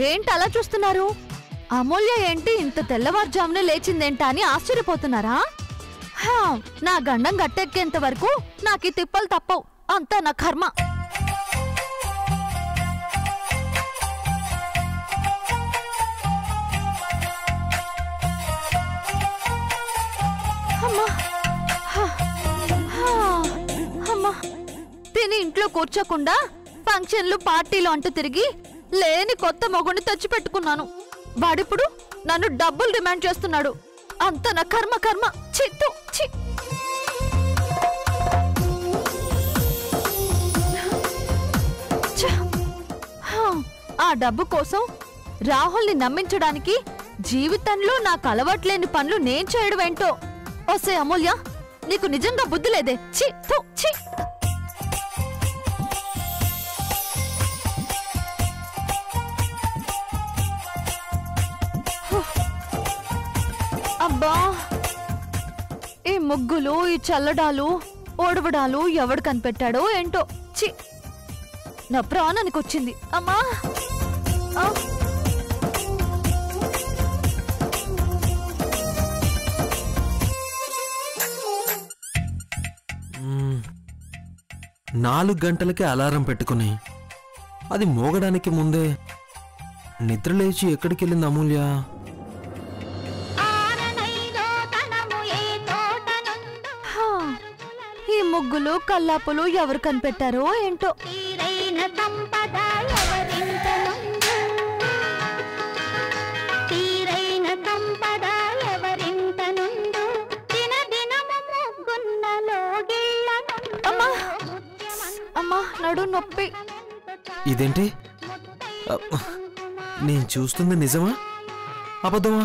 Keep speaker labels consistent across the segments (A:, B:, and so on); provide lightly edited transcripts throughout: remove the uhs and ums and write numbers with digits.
A: ఏంటి అలా చూస్తున్నారు? అమూల్య ఏంటి ఇంత తెల్లవారుజామునే లేచిందేంటా అని ఆశ్చర్యపోతున్నారా? నా గండం గట్టెక్కేంత వరకు నాకీ తిప్పలు తప్పవు. అంతా నా కర్మ. తిని ఇంట్లో కూర్చోకుండా ఫంక్షన్లు పార్టీలు అంటూ తిరిగి లేని కొత్త మొగుడిని తెచ్చిపెట్టుకున్నాను. వాడిప్పుడు నన్ను డబ్బులు డిమాండ్ చేస్తున్నాడు. అంత నా కర్మ కర్మ. చిత్తు చి. ఆ డబ్బు కోసం రాహుల్ని నమ్మించడానికి జీవితంలో నాకు అలవాట్లేని పనులు నేను చేయడం ఏంటో. ఓసే అమూల్య, నీకు నిజంగా బుద్ధి లేదే. చి థు చి. అబ్బా, ఈ ముగ్గులు, ఈ చల్లడాలు, ఓడవడాలు ఎవడు కనిపెట్టాడో ఏంటో. చి, నా ప్రాణానికి వచ్చింది. అమ్మా,
B: నాలుగు గంటలకే అలారం పెట్టుకుని అది మోగడానికి ముందే నిద్ర లేచి ఎక్కడికి వెళ్ళింది అమూల్య?
A: ఈ ముగ్గులు కల్లాపులు ఎవరు కనిపెట్టారో ఏంటో. అమ్మా, నడు నొప్పి.
B: ఇదేంటి? నేను చూస్తుంది నిజమా అబద్ధమా?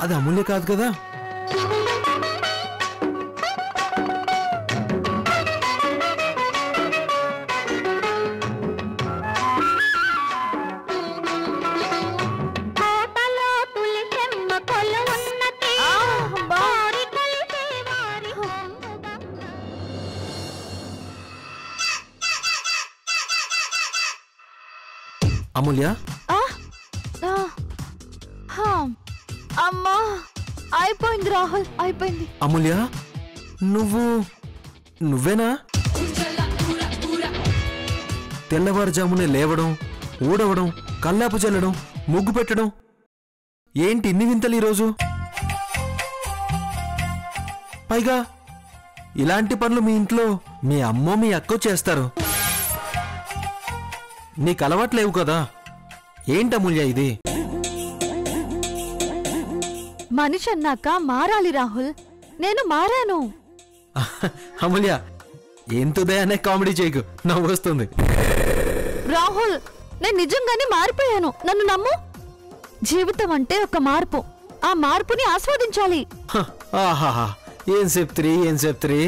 B: అది అమూల్య కాదు కదా? అమూల్య,
A: అమ్మా, అయిపోయింది రాహుల్, అయిపోయింది.
B: అమూల్య, నువ్వేనా? తెల్లవారుజామునే లేవడం, ఊడవడం, కల్లాపు చల్లడం, ముగ్గు పెట్టడం, ఏంటి ఇన్ని వింతలు ఈరోజు? పైగా ఇలాంటి పనులు మీ ఇంట్లో మీ అమ్మో మీ అక్కో చేస్తారు. నీకు అలవాట్లేవు కదా? ఏంటి అమూల్య ఇది?
A: మనిషి అన్నాక మారాలి రాహుల్. నేను మారాను.
B: అమూల్య, ఎంతుదయానే కామెడీ చేయకు, నవ్వు వస్తుంది.
A: రాహుల్, నేను నిజంగానే మారిపోయాను. నన్ను నమ్ము. జీవితం అంటే ఒక మార్పు. ఆ మార్పుని ఆస్వాదించాలి.
B: ఆహాహా, ఏం చెప్తురి.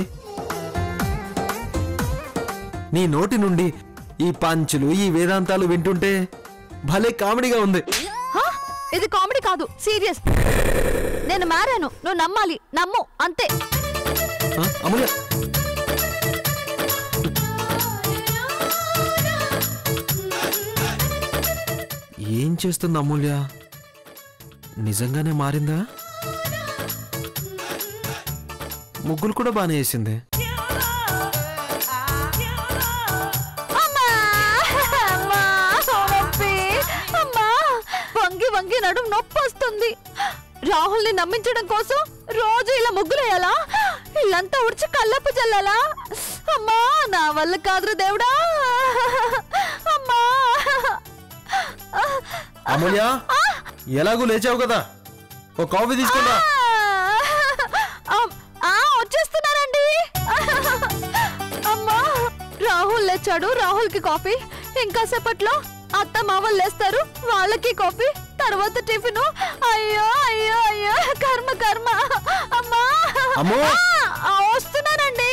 B: నీ నోటి నుండి ఈ పంచులు, ఈ వేదాంతాలు వింటుంటే భలే కామెడీగా ఉంది.
A: ఇది కామెడీ కాదు, సీరియస్. నేను మారాను, నువ్వు నమ్మాలి. నమ్ము, అంతే.
B: అమూల్య, ఏం చేస్తుంది అమూల్య? నిజంగానే మారిందా? ముగ్గులు కూడా బానే వేసింది.
A: వంగి నడుము నొప్పి వస్తుంది. రాహుల్ని నమ్మించడం కోసం రోజు ఇలా ముగ్గులేయాలా? ఇల్లంతా ఉడిచి కల్లపు జల్లాలా? అమ్మా, నా వల్ల కాదురా దేవుడా. అమ్మా.
B: అమూల్య, ఎలాగూ లేచావు కదా, ఓ కాఫీ తీసుకుంటా.
A: వచ్చేస్తున్నానండి. అమ్మా, రాహుల్ లేచాడు, రాహుల్ కి కాఫీ. ఇంకా సేపట్లో అత్త మావలు లేస్తారు, వాళ్ళకి కాఫీ, తర్వాత టిఫిన్. అయ్యో అయ్యో అయ్యో, కర్మ కర్మ. అమ్మా, వస్తున్నానండి.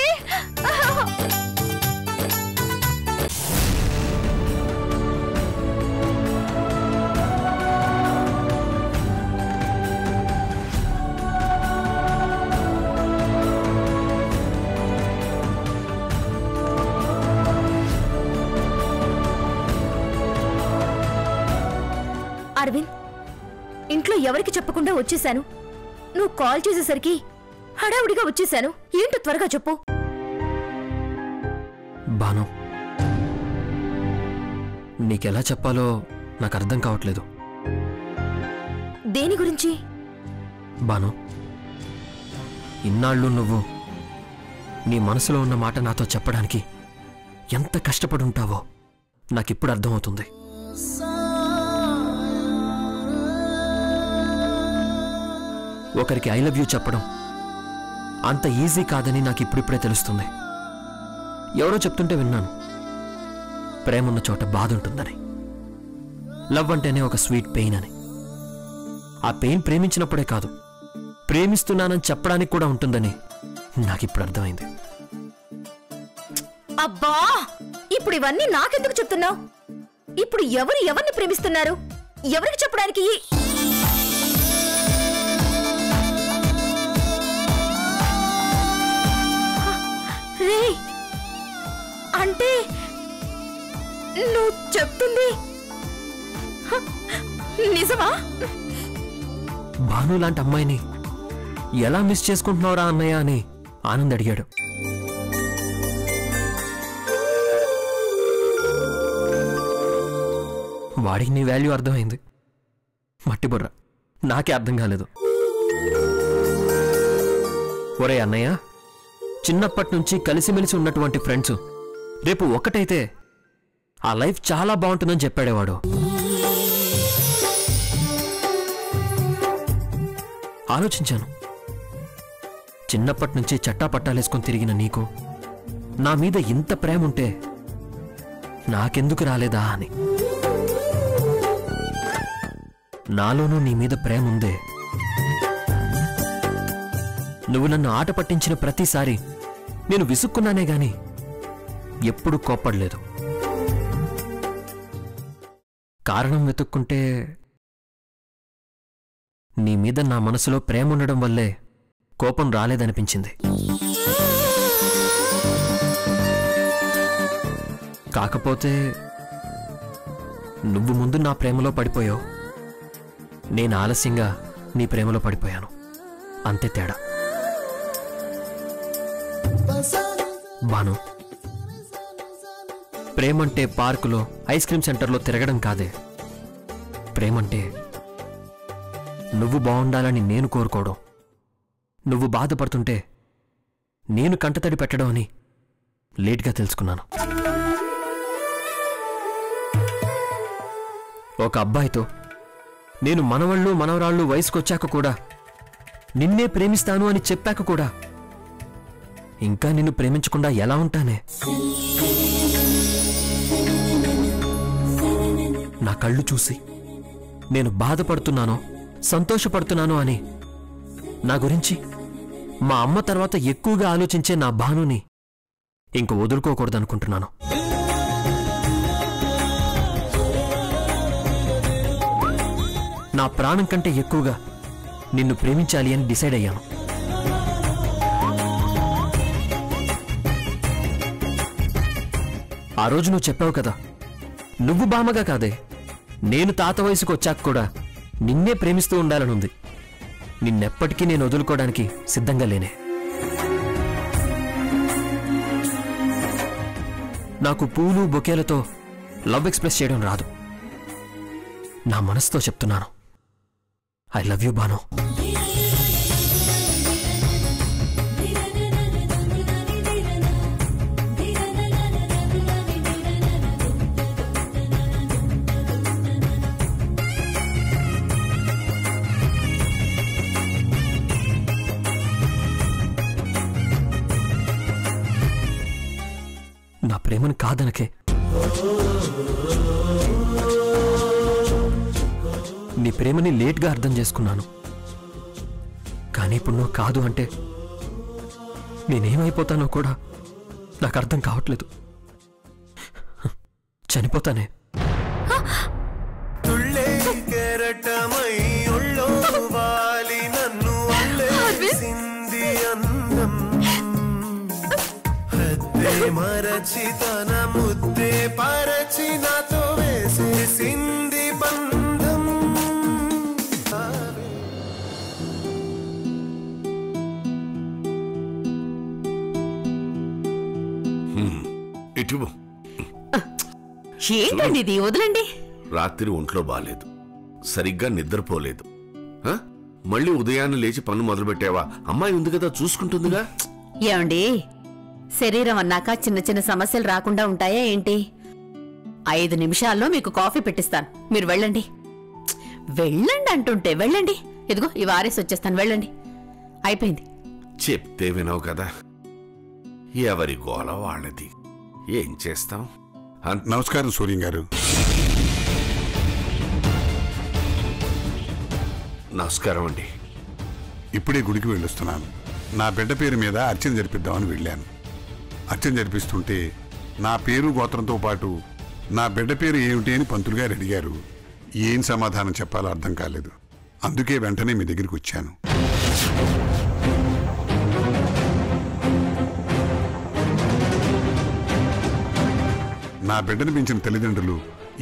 C: ఇంట్లో ఎవరికి చెప్పకుండా వచ్చేశాను. నువ్వు కాల్ చేసేసరికి హడావుడిగా వచ్చేశాను. ఏంటో త్వరగా చెప్పు.
B: బాను, నీకెలా చెప్పాలో నాకు అర్థం కావట్లేదు.
C: దేని గురించి?
B: బాను, ఇన్నాళ్ళు నువ్వు నీ మనసులో ఉన్న మాట నాతో చెప్పడానికి ఎంత కష్టపడి ఉంటావో నాకిప్పుడు అర్థమవుతుంది. ఒకరికి ఐ లవ్ యూ చెప్పడం అంత ఈజీ కాదని నాకు ఇప్పుడిప్పుడే తెలుస్తుంది. ఎవరో చెప్తుంటే విన్నాను, ప్రేమ ఉన్న చోట బాధ ఉంటుందని, లవ్ అంటేనే ఒక స్వీట్ పెయిన్ అని. ఆ పెయిన్ ప్రేమించినప్పుడే కాదు, ప్రేమిస్తున్నానని చెప్పడానికి కూడా ఉంటుందని నాకిప్పుడు అర్థమైంది.
C: అబ్బా, ఇప్పుడు ఇవన్నీ నాకెందుకు చెప్తున్నావు? ఇప్పుడు ఎవరిని ప్రేమిస్తున్నారు? ఎవరికి చెప్పడానికి? రే, అంటే నువ్వు చెప్తుంది నిజమా?
B: భాను లాంటి అమ్మాయిని ఎలా మిస్ చేసుకుంటున్నావురా అన్నయ్య అని ఆనంద్ అడిగాడు. వాడికి నీ వాల్యూ అర్థమైంది. మట్టిబుర్ర, నాకే అర్థం కాలేదు. ఒరే అన్నయ్య, చిన్నప్పటి నుంచి కలిసిమెలిసి ఉన్నటువంటి ఫ్రెండ్స్ రేపు ఒక్కటైతే ఆ లైఫ్ చాలా బాగుంటుందని చెప్పాడేవాడు. ఆలోచించాను, చిన్నప్పటి నుంచి చట్టాపట్టాలేసుకొని తిరిగిన నీకు నా మీద ఇంత ప్రేమ ఉంటే నాకెందుకు రాలేదా అని. నాలోనూ నీ మీద ప్రేమ ఉందే. నువ్వు నన్ను ఆట పట్టించిన ప్రతిసారి నేను విసుక్కున్నానే గాని ఎప్పుడూ కోప్పడలేదు. కారణం వెతుక్కుంటే నీ మీద నా మనసులో ప్రేమ ఉండడం వల్లే కోపం రాలేదనిపించింది. కాకపోతే నువ్వు ముందు నా ప్రేమలో పడిపోయావు, నేను ఆలస్యంగా నీ ప్రేమలో పడిపోయాను, అంతే తేడా. బాను, ప్రేమంటే పార్కులో ఐస్ క్రీమ్ సెంటర్లో తిరగడం కాదే. ప్రేమంటే నువ్వు బాగుండాలని నేను కోరుకోవడం, నువ్వు బాధపడుతుంటే నేను కంటతడి పెట్టడం అని లేట్గా తెలుసుకున్నాను. ఒక అబ్బాయితో నేను మనవళ్ళు మనవరాళ్ళు వయసుకొచ్చాక కూడా, నిన్నే ప్రేమిస్తాను అని చెప్పాక కూడా ఇంకా నిన్ను ప్రేమించకుండా ఎలా ఉంటానే? నా కళ్ళు చూసి నేను బాధపడుతున్నానో సంతోషపడుతున్నానో అని నా గురించి మా అమ్మ తర్వాత ఎక్కువగా ఆలోచించే నా భానుని ఇంక వదులుకోకూడదనుకుంటున్నాను. నా ప్రాణం కంటే ఎక్కువగా నిన్ను ప్రేమించాలి అని డిసైడ్ అయ్యాను. ఆ రోజు నువ్వు చెప్పావు కదా, నువ్వు బామగా కాదే, నేను తాత వయసుకు వచ్చాక కూడా నిన్నే ప్రేమిస్తూ ఉండాలనుంది. నిన్నెప్పటికీ నేను వదులుకోవడానికి సిద్ధంగా లేనే. నాకు పూలు బొకేలతో లవ్ ఎక్స్ప్రెస్ చేయడం రాదు. నా మనసుతో చెప్తున్నాను, ఐ లవ్ యూ బాను. నా ప్రేమను కాదనకే, నీ ప్రేమని లేట్గా అర్థం చేసుకున్నాను. కానీ ఇప్పుడు నువ్వు కాదు అంటే నేనేమైపోతానో కూడా నాకు అర్థం కావట్లేదు. చనిపోతానే.
D: మరచి తన ముద్దే పరచి నాతో వేసేసింది బంధం.
E: ఇటు
F: ఏంటండి ఇది? వదలండి.
E: రాత్రి ఒంట్లో బాలేదు, సరిగ్గా నిద్రపోలేదు. మళ్ళీ ఉదయాన్నే లేచి పనులు మొదలు పెట్టావా? అమ్మాయి ఉంది కదా, చూసుకుంటుందిగా.
F: ఏమండి, శరీరం అన్నాక చిన్న చిన్న సమస్యలు రాకుండా ఉంటాయా ఏంటి? 5 నిమిషాల్లో మీకు కాఫీ పెట్టిస్తాను, మీరు వెళ్ళండి. వెళ్ళండి అంటుంటే వెళ్ళండి. ఇదిగో ఈ వారేసి వచ్చేస్తాను, వెళ్ళండి. అయిపోయింది.
E: చెప్తే వినవు కదా, ఎవరి గోల వాళ్ళది. ఏం చేస్తాం?
G: నమస్కారం సూర్యం గారు.
E: నమస్కారం అండి.
G: ఇప్పుడే గుడికి వెళ్ళొస్తున్నాను. నా బిడ్డ పేరు మీద అర్చన జరిపిద్దామని వెళ్ళాను. అర్చన జరిపిస్తుంటే నా పేరు గోత్రంతో పాటు నా బిడ్డ పేరు ఏమిటి అని పంతులు గారు అడిగారు. ఏం సమాధానం చెప్పాలో అర్థం కాలేదు. అందుకే వెంటనే మీ దగ్గరికి వచ్చాను. నా బిడ్డను పెంచిన తల్లిదండ్రులు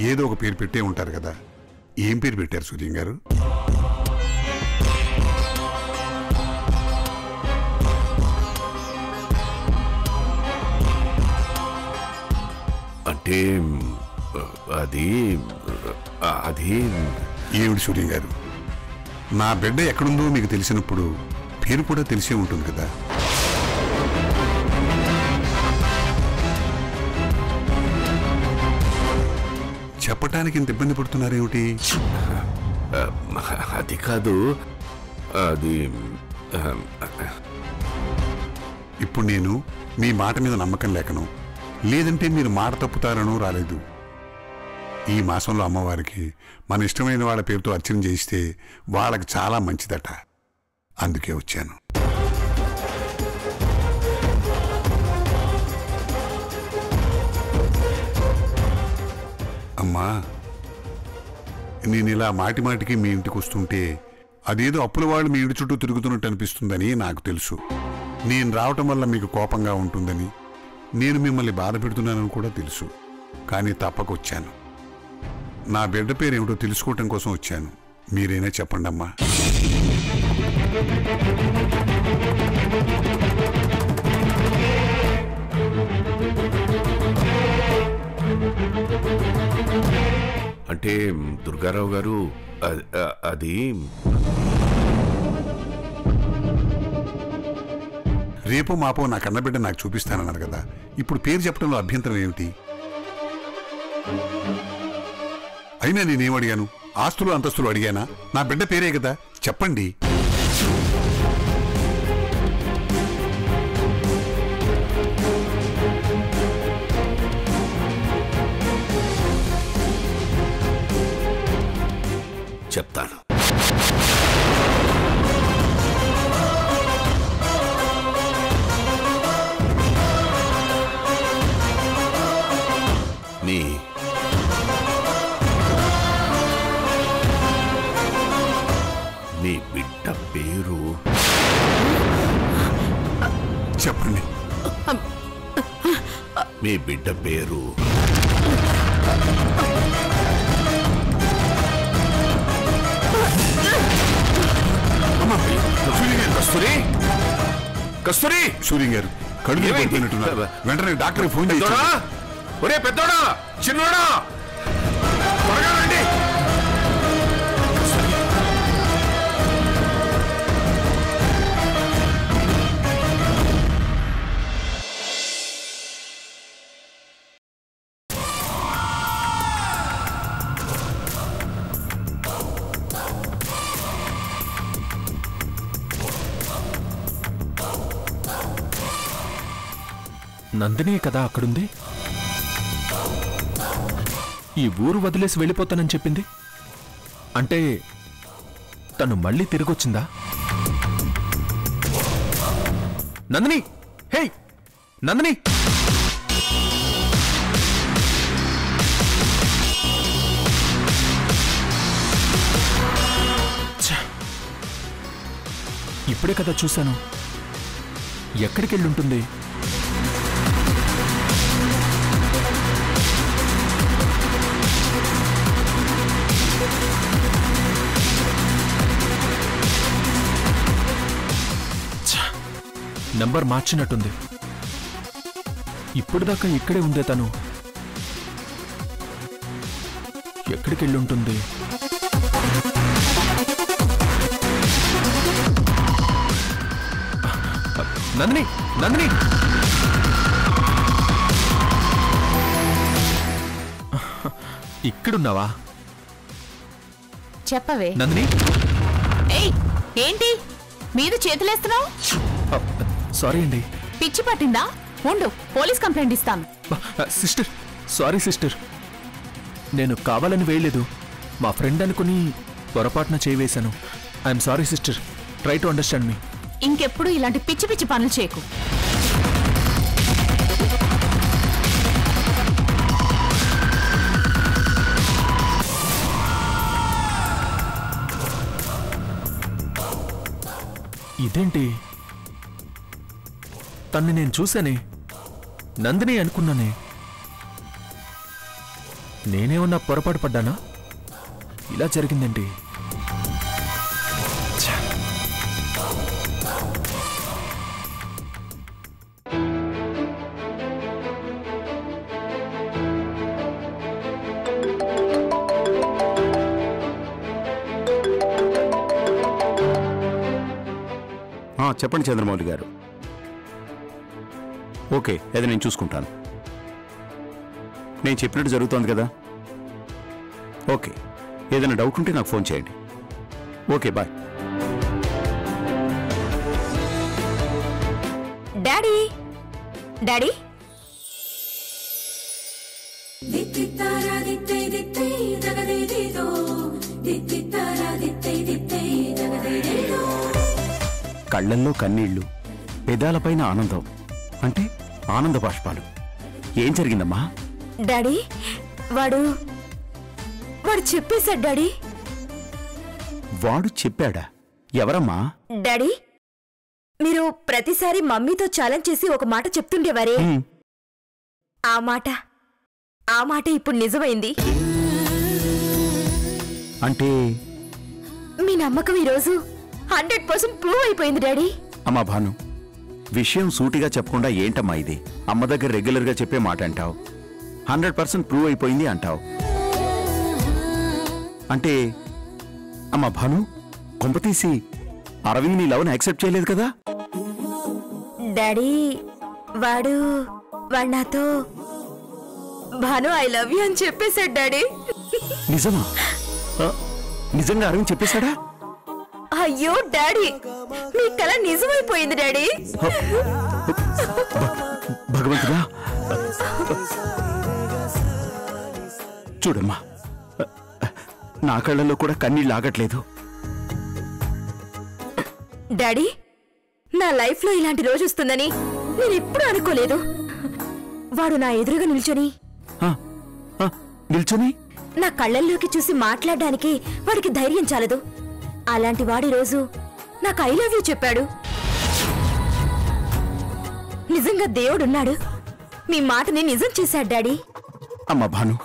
G: ఏదో ఒక పేరు పెట్టే ఉంటారు కదా. ఏం పేరు పెట్టారు సూర్యం గారు?
E: అంటే అది అది
G: ఏమిటి సూర్యం గారు, నా బిడ్డ ఎక్కడుందో మీకు తెలిసినప్పుడు పేరు కూడా తెలిసే ఉంటుంది కదా. చెప్పటానికి ఇంత ఇబ్బంది పడుతున్నారేమిటి?
E: అది కాదు, అది
G: ఇప్పుడు నేను మీ మాట మీద నమ్మకం లేకను, లేదంటే మీరు మాట తప్పుతారనో రాలేదు. ఈ మాసంలో అమ్మవారికి మన ఇష్టమైన వాళ్ళ పేరుతో అర్చన చేయిస్తే వాళ్ళకి చాలా మంచిదట. అందుకే వచ్చాను. అమ్మా, నేను ఇలా మాటి మాటికి మీ ఇంటికి వస్తుంటే అదేదో అప్పుల వాళ్ళు మీ ఇంటి చుట్టూ తిరుగుతున్నట్టు అనిపిస్తుందని నాకు తెలుసు. నేను రావటం వల్ల మీకు కోపంగా ఉంటుందని, నేను మిమ్మల్ని బాధ పెడుతున్నానని కూడా తెలుసు. కానీ తప్పకొచ్చాను. నా బిడ్డ పేరు ఏమిటో తెలుసుకోవటం కోసం వచ్చాను. మీరైనా చెప్పండి అమ్మా.
E: అంటే దుర్గారావు గారు, అది
G: రేపో మాపో నా కన్నబిడ్డ నాకు చూపిస్తానన్నారు కదా. ఇప్పుడు పేరు చెప్పడంలో అభ్యంతరం ఏమిటి? అయినా నేనేం అడిగాను? ఆస్తులు అంతస్తులు అడిగానా? నా బిడ్డ పేరే కదా, చెప్పండి.
E: చెప్తాను. నీ బిడ్డ పేరు
G: చెప్పండి.
E: మీ బిడ్డ పేరు కస్తూరి. కస్తూరి.
G: సూర్యం గారు కడుపు పడిపోయినట్టున్నారు. వెంటనే డాక్టర్ ఫోన్ చేసి,
E: ఒరే పెద్దోడా, చిన్నోడా, త్వరగా రండి.
B: నందినే కదా అక్కడుంది. ఈ ఊరు వదిలేసి వెళ్ళిపోతానని చెప్పింది. అంటే తను మళ్ళీ తిరిగొచ్చిందా? నందిని, హే నందిని. ఇప్పుడే కదా చూశాను. ఎక్కడికి వెళ్ళుంటుంది? నంబర్ మార్చినట్టుంది. ఇప్పుడు దాకా ఇక్కడే ఉందే తను. ఎక్కడికి వెళ్ళి ఉంటుంది? నందిని, నందిని, ఇక్కడున్నావా?
F: చెప్పవే.
B: నందిని,
F: ఏయ్, ఏంటి మీద చేతులేస్తున్నావు?
B: సారీ అండి.
F: పిచ్చి పట్టిందా? ఉండు, పోలీస్ కంప్లైంట్ ఇస్తాను.
B: సిస్టర్, సారీ సిస్టర్, నేను కావాలని వేయలేదు. మా ఫ్రెండ్ అనుకుని పొరపాటున చేయవేశాను. I'm sorry sister, try to understand me.
F: ఇంకెప్పుడు ఇలాంటి పిచ్చి పిచ్చి పనులు చేయకు.
B: ఇదేంటి, తన్ని నేను చూశానే, నందిని అనుకున్నానే. నేనేమన్నా పొరపాటు పడ్డానా? ఇలా జరిగిందేంటి?
H: చెప్పండి చంద్రమౌళి గారు. ఓకే, అది నేను చూసుకుంటాను. నేను చెప్పినట్టు జరుగుతోంది కదా? ఓకే, ఏదైనా డౌట్ ఉంటే నాకు ఫోన్ చేయండి. Okay, bye.
C: డాడీ, డాడీ,
H: కళ్ళల్లో కన్నీళ్లు, పెదాలపైన ఆనందం, అంటే ఆనంద బాష్పాలు. ఏం జరిగిందమ్మా?
C: డాడీ, వాడు చెప్పేశాడు డాడీ.
H: వాడు చెప్పాడా? ఎవరమ్మా?
C: డాడీ, మీరు ప్రతిసారి మమ్మీతో ఛాలెంజ్ చేసి ఒక మాట చెప్తుండేవారే, ఆ మాట ఇప్పుడు నిజమైంది.
H: అంటే
C: మీ నమ్మకం ఈరోజు 100% ప్రూవ్ అయిపోయింది డాడీ.
H: అమ్మా భాను, విషయం సూటిగా చెప్పకుండా ఏంటమ్మా ఇది? అమ్మ దగ్గర రెగ్యులర్గా చెప్పే మాట అంటావు, 100% ప్రూవ్ అయిపోయింది అంటావు. అంటే అమ్మా భాను, కొంపతీసి అరవింద్ నీ లవ్ని యాక్సెప్ట్ చేయలేదు కదా?
C: డాడీ, వాడు నాతో భాను ఐ లవ్ యూ అని చెప్పేశాడు డాడీ.
H: నిజమా? నిజంగా అరవింద్ చెప్పేశాడా?
C: అయ్యో డాడీ, మీ కల నిజమైపోయింది డాడీ.
H: భగవంతుడా, చూడమ్మా, నా కళ్ళల్లో కూడా కన్నీళ్ళు ఆగట్లేదు.
C: డాడీ, నా లైఫ్ లో ఇలాంటి రోజు వస్తుందని నేను ఎప్పుడూ అనుకోలేదు. వాడు నా ఎదురుగా
H: నిల్చొని
C: నా కళ్ళల్లోకి చూసి మాట్లాడడానికి వాడికి ధైర్యం చాలదు. అలాంటి వాడి రోజు నాకు ఐ లవ్ యూ చెప్పాడు. నిజంగా దేవుడున్నాడు, మీ మాటని నిజం చేశాడు డాడీ.
H: అమ్మా భాను,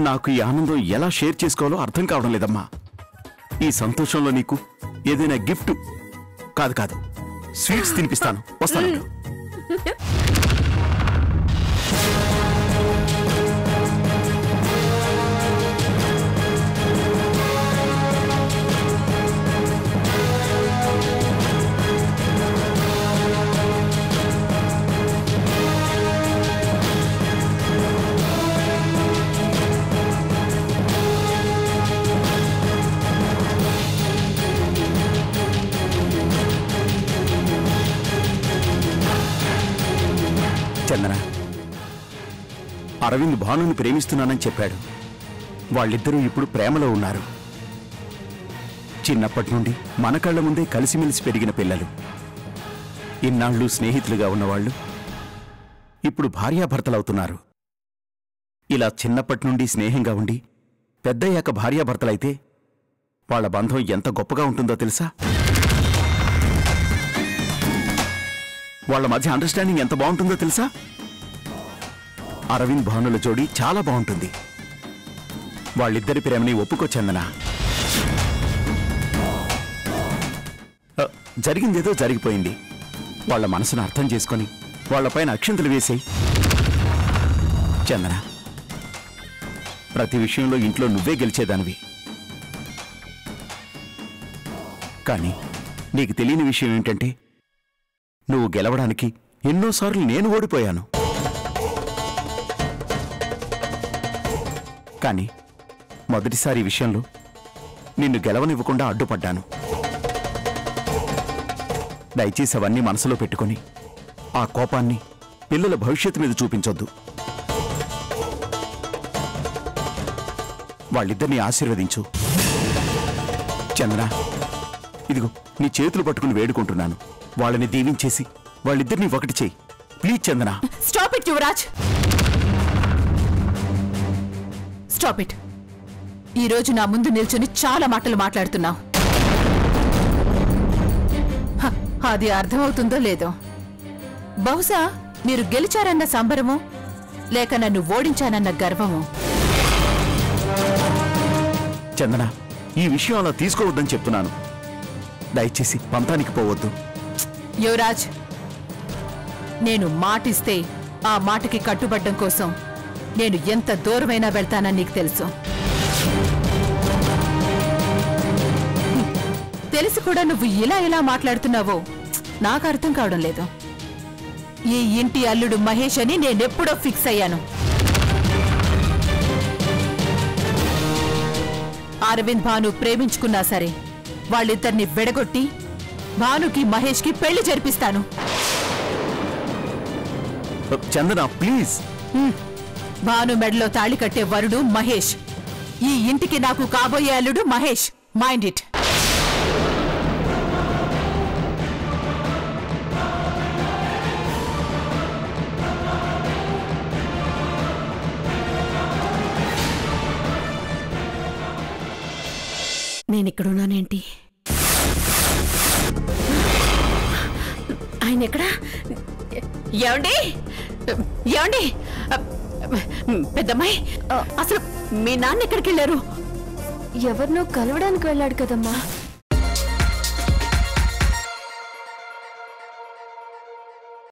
H: నాకు ఈ ఆనందం ఎలా షేర్ చేసుకోవాలో అర్థం కావడం లేదమ్మా. ఈ సంతోషంలో నీకు ఏదైనా గిఫ్ట్ కాదు స్వీట్స్ తినిపిస్తాను. వస్తాను. చందన, అరవింద్ భానుని ప్రేమిస్తున్నానని చెప్పాడు. వాళ్ళిద్దరూ ఇప్పుడు ప్రేమలో ఉన్నారు. చిన్నప్పటి నుండి మన కళ్ళ ముందే కలిసిమెలిసి పెరిగిన పిల్లలు, ఇన్నాళ్ళు స్నేహితులుగా ఉన్నవాళ్లు ఇప్పుడు భార్యాభర్తలవుతున్నారు. ఇలా చిన్నప్పటి నుండి స్నేహంగా ఉండి పెద్దయ్యాక భార్యాభర్తలైతే వాళ్ల బంధం ఎంత గొప్పగా ఉంటుందో తెలుసా? వాళ్ల మధ్య అండర్స్టాండింగ్ ఎంత బాగుంటుందో తెలుసా? అరవింద్ భానుల జోడి చాలా బాగుంటుంది. వాళ్ళిద్దరి ప్రేమని ఒప్పుకో చందన. జరిగిందేదో జరిగిపోయింది. వాళ్ల మనసును అర్థం చేసుకొని వాళ్లపైన అక్షింతలు వేసేయి. చందన, ప్రతి విషయంలో ఇంట్లో నువ్వే గెలిచేదానివి. కానీ నీకు తెలియని విషయం ఏంటంటే నువ్వు గెలవడానికి ఎన్నోసార్లు నేను ఓడిపోయాను. కానీ మొదటిసారి ఈ విషయంలో నిన్ను గెలవనివ్వకుండా అడ్డుపడ్డాను. దయచేసి అవన్నీ మనసులో పెట్టుకొని ఆ కోపాన్ని పిల్లల భవిష్యత్తు మీద చూపించొద్దు. వాళ్ళిద్దరినీ ఆశీర్వదించు. చంద్ర, ఇదిగో నీ చేతులు పట్టుకుని వేడుకుంటున్నాను. వాళ్ళని దీవించేసి వాళ్ళిద్దరినీ ఒకటి చేయి please. Chandana,
F: stop it Yuvraj, stop it. ఈ రోజు నా ముందు నిల్చుని చాలా మాటలు మాట్లాడుతున్నావు. అది అర్థమవుతుందో లేదో. బహుశా మీరు గెలిచారన్న సంబరము, లేక నన్ను ఓడించానన్న గర్వము.
H: చందన, ఈ విషయం అలా తీసుకోవద్దని చెప్తున్నాను. దయచేసి పంతానికి పోవద్దు.
F: యువరాజ్, నేను మాటిస్తే ఆ మాటకి కట్టుబడ్డం కోసం నేను ఎంత దూరమైనా వెళ్తానని నీకు తెలుసు. తెలిసి కూడా నువ్వు ఇలా మాట్లాడుతున్నావో నాకు అర్థం కావడం లేదు. ఈ ఇంటి అల్లుడు మహేష్ అని నేనెప్పుడో ఫిక్స్ అయ్యాను. అరవింద్ భాను ప్రేమించుకున్నా సరే వాళ్ళిద్దరిని విడగొట్టి భానుకి మహేష్కి పెళ్లి జరిపిస్తాను.
H: చందన ప్లీజ్.
F: భాను మెడలో తాళి కట్టే వరుడు మహేష్. ఈ ఇంటికి నాకు కాబోయే అల్లుడు మహేష్. Mind it. నేనిక్కడున్నానేంటి? ఆయన ఎక్కడా? ఏమండి ఏమండి పెద్దమ్మాయి, అసలు మీ నాన్న ఎక్కడికి వెళ్ళారు?
C: ఎవరినో కలవడానికి వెళ్ళాడు కదమ్మా.